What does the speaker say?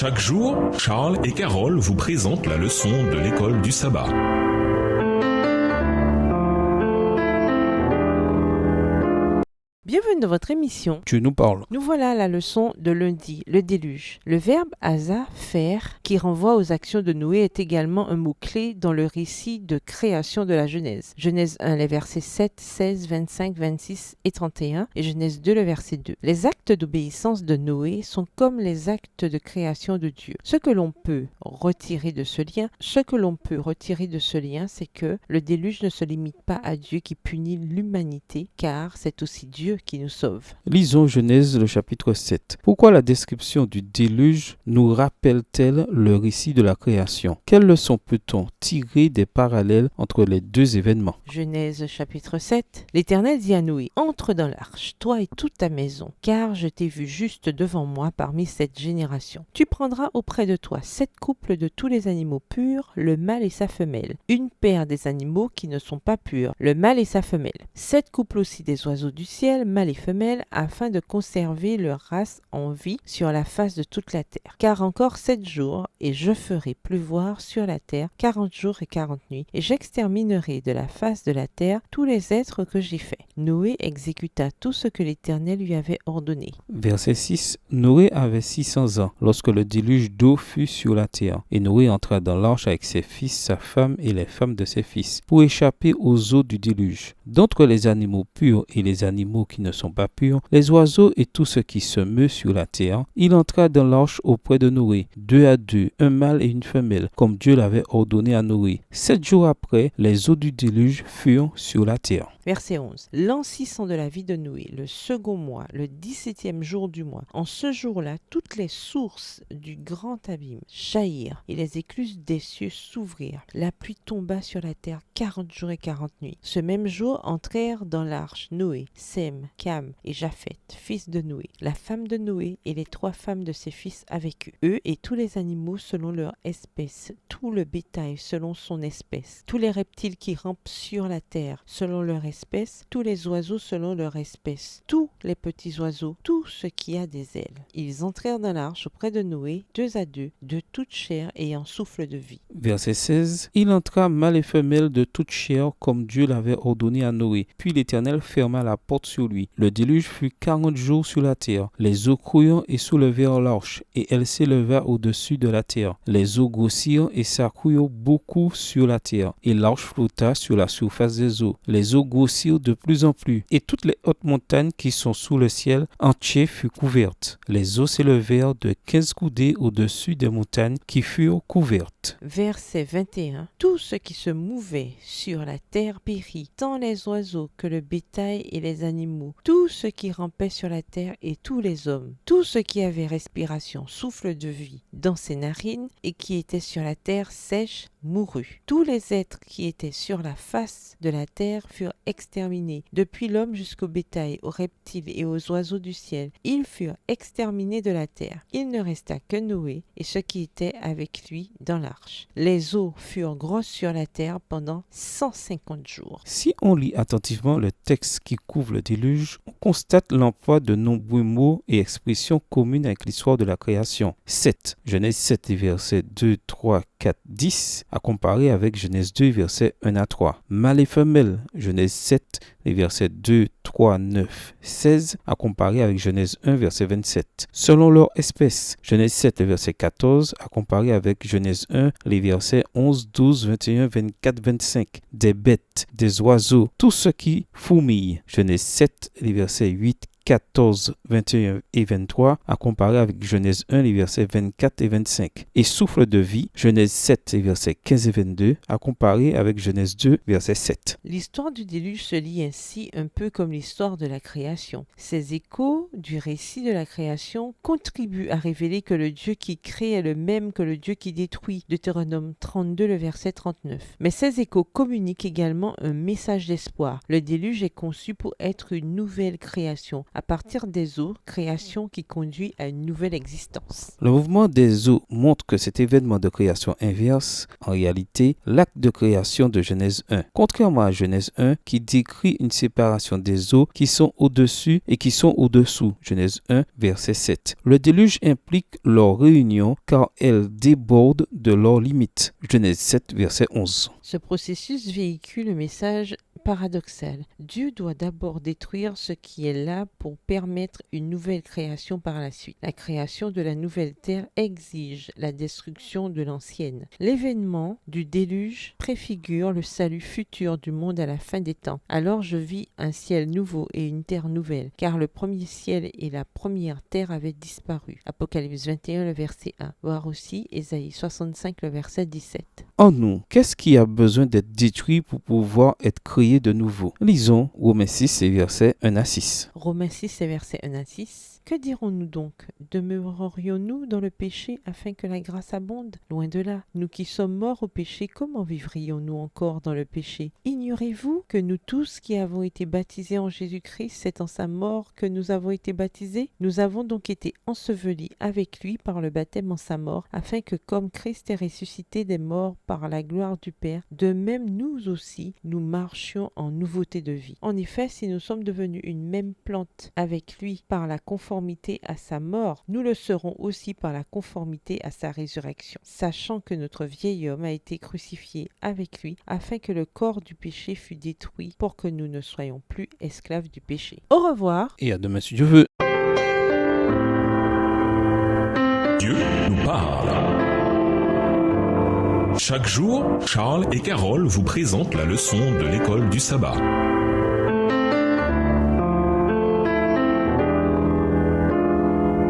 Chaque jour, Charles et Carole vous présentent la leçon de l'école du sabbat. Bienvenue dans votre émission. Dieu nous parle. Nous voilà à la leçon de lundi, le déluge. Le verbe asa, faire, qui renvoie aux actions de Noé, est également un mot-clé dans le récit de création de la Genèse. Genèse 1, les versets 7, 16, 25, 26 et 31, et Genèse 2, le verset 2. Les actes d'obéissance de Noé sont comme les actes de création de Dieu. Ce que l'on peut retirer de ce lien, c'est que le déluge ne se limite pas à Dieu qui punit l'humanité, car c'est aussi Dieu qui nous sauve. Lisons Genèse le chapitre 7. Pourquoi la description du déluge nous rappelle-t-elle le récit de la création? Quelle leçon peut-on tirer des parallèles entre les deux événements? Genèse chapitre 7. L'Éternel dit à Noé, « Entre dans l'arche, toi et toute ta maison, car je t'ai vu juste devant moi parmi cette génération. Tu prendras auprès de toi 7 couples de tous les animaux purs, le mâle et sa femelle, une paire des animaux qui ne sont pas purs, le mâle et sa femelle, 7 couples aussi des oiseaux du ciel, mâle et femelle, afin de conserver leur race en vie sur la face de toute la terre. Car encore 7 jours, et je ferai pleuvoir sur la terre 40 jours et 40 nuits, et j'exterminerai de la face de la terre tous les êtres que j'ai faits. Noé exécuta tout ce que l'Éternel lui avait ordonné. Verset 6. Noé avait 600 ans lorsque le déluge d'eau fut sur la terre, et Noé entra dans l'arche avec ses fils, sa femme et les femmes de ses fils, pour échapper aux eaux du déluge. D'entre les animaux purs et les animaux qui ne sont pas purs, les oiseaux et tout ce qui se meut sur la terre, il entra dans l'arche auprès de Noé, 2 à 2, un mâle et une femelle, comme Dieu l'avait ordonné à Noé. 7 jours après, les eaux du déluge furent sur la terre. Verset 11. L'an 600 de la vie de Noé, le second mois, le 17e jour du mois, en ce jour-là, toutes les sources du grand abîme jaillirent, et les écluses des cieux s'ouvrirent. La pluie tomba sur la terre 40 jours et 40 nuits. Ce même jour entrèrent dans l'arche Noé, Sem, Cam et Japheth, fils de Noé, la femme de Noé et les 3 femmes de ses fils avec eux et tous les animaux selon leur espèce, tout le bétail selon son espèce, tous les reptiles qui rampent sur la terre selon leur espèce, tous les oiseaux selon leur espèce, tous les petits oiseaux, tout ce qui a des ailes. Ils entrèrent dans l'arche auprès de Noé, 2 à 2, de toute chair ayant souffle de vie. Verset 16. Il entra mâle et femelle de toute chair comme Dieu l'avait ordonné à Noé. Puis l'Éternel ferma la porte sur lui. Le déluge fut 40 jours sur la terre. Les eaux coururent et soulevèrent l'arche, et elle s'éleva au-dessus de la terre. Les eaux grossirent et s'accrourent beaucoup sur la terre, et l'arche flotta sur la surface des eaux. Les eaux grossirent de plus en plus, et toutes les hautes montagnes qui sont sous le ciel entier furent couvertes. Les eaux s'élevèrent de 15 coudées au-dessus des montagnes qui furent couvertes. Verset 21. Tout ce qui se mouvait sur la terre périt, tant les oiseaux que le bétail et les animaux, tout ce qui rampait sur la terre et tous les hommes, tout ce qui avait respiration, souffle de vie dans ses narines et qui était sur la terre sèche, mourut. Tous les êtres qui étaient sur la face de la terre furent exterminés, depuis l'homme jusqu'au bétail, aux reptiles et aux oiseaux du ciel. Ils furent exterminés de la terre. Il ne resta que Noé et ceux qui étaient avec lui dans l'arche. Les eaux furent grosses sur la terre pendant 150 jours. Si on lit attentivement le texte qui couvre le déluge, on constate l'emploi de nombreux mots et expressions communes avec l'histoire de la création. 7. Genèse 7, versets 2, 3, 4, 10, à comparer avec Genèse 2, versets 1 à 3. Mâle et femelle, Genèse 7, les versets 2, 3, 9, 16, à comparer avec Genèse 1, verset 27. Selon leur espèce, Genèse 7, le verset 14, à comparer avec Genèse 1, les versets 11, 12, 21, 24, 25. Des bêtes, des oiseaux, tout ce qui fourmille. Genèse 7, les versets 8, 14, 21 et 23, à comparer avec Genèse 1, les versets 24 et 25. Et souffle de vie, Genèse 7, les versets 15 et 22, à comparer avec Genèse 2, verset 7. L'histoire du déluge se lit ainsi un peu comme l'histoire de la création. Ces échos du récit de la création contribuent à révéler que le Dieu qui crée est le même que le Dieu qui détruit. Deutéronome 32, le verset 39. Mais ces échos communiquent également un message d'espoir. Le déluge est conçu pour être une nouvelle création, à partir des eaux, création qui conduit à une nouvelle existence. Le mouvement des eaux montre que cet événement de création inverse, en réalité, l'acte de création de Genèse 1. Contrairement à Genèse 1, qui décrit une séparation des eaux qui sont au-dessus et qui sont au-dessous. Genèse 1, verset 7. Le déluge implique leur réunion car elle déborde de leurs limites. Genèse 7, verset 11. Ce processus véhicule le message paradoxal. Dieu doit d'abord détruire ce qui est là pour permettre une nouvelle création par la suite. La création de la nouvelle terre exige la destruction de l'ancienne. L'événement du déluge préfigure le salut futur du monde à la fin des temps. Alors je vis un ciel nouveau et une terre nouvelle, car le premier ciel et la première terre avaient disparu. Apocalypse 21, le verset 1. Voir aussi Ésaïe 65, le verset 17. En nous, qu'est-ce qui a besoin d'être détruit pour pouvoir être créé de nouveau? Lisons Romains 6 et versets 1 à 6. Romains 6 et versets 1 à 6. Que dirons-nous donc? Demeurerions-nous dans le péché afin que la grâce abonde? Loin de là. Nous qui sommes morts au péché, comment vivrions-nous encore dans le péché? Ignorez-vous que nous tous qui avons été baptisés en Jésus-Christ, c'est en sa mort que nous avons été baptisés? Nous avons donc été ensevelis avec lui par le baptême en sa mort, afin que comme Christ est ressuscité des morts par la gloire du Père, de même nous aussi, nous marchions en nouveauté de vie. En effet, si nous sommes devenus une même plante avec lui par la conformité à sa mort, nous le serons aussi par la conformité à sa résurrection, sachant que notre vieil homme a été crucifié avec lui, afin que le corps du péché fût détruit, pour que nous ne soyons plus esclaves du péché. Au revoir Et à demain si Dieu veut. Dieu nous parle. Chaque jour, Charles et Carole vous présentent la leçon de l'école du sabbat.